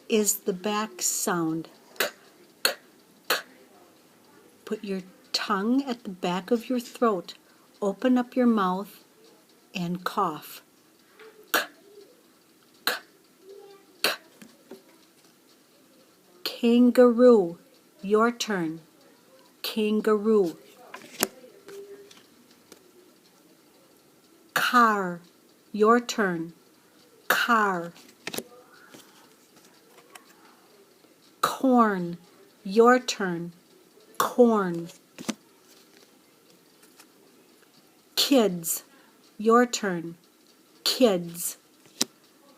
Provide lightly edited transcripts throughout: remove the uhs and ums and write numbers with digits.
is the back sound. Put your tongue at the back of your throat. Open up your mouth and cough. Kangaroo, your turn. Kangaroo. Car, your turn. Car. Corn, your turn. Corn. Kids, your turn. Kids.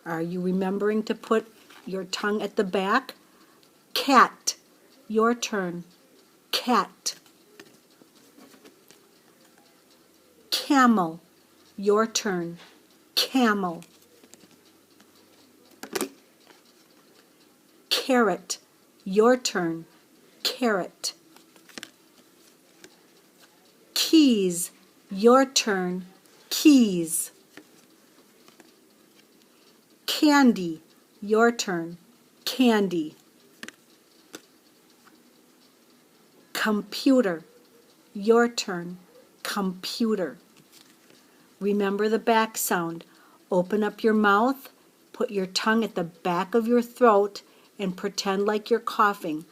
Are you remembering to put your tongue at the back? Cat, your turn. Cat. Camel, your turn. Camel. Carrot, your turn. Carrot. Keys, your turn. Keys. Candy, your turn. Candy. Computer, your turn. Computer. Remember the back sound. Open up your mouth, put your tongue at the back of your throat, and pretend like you're coughing.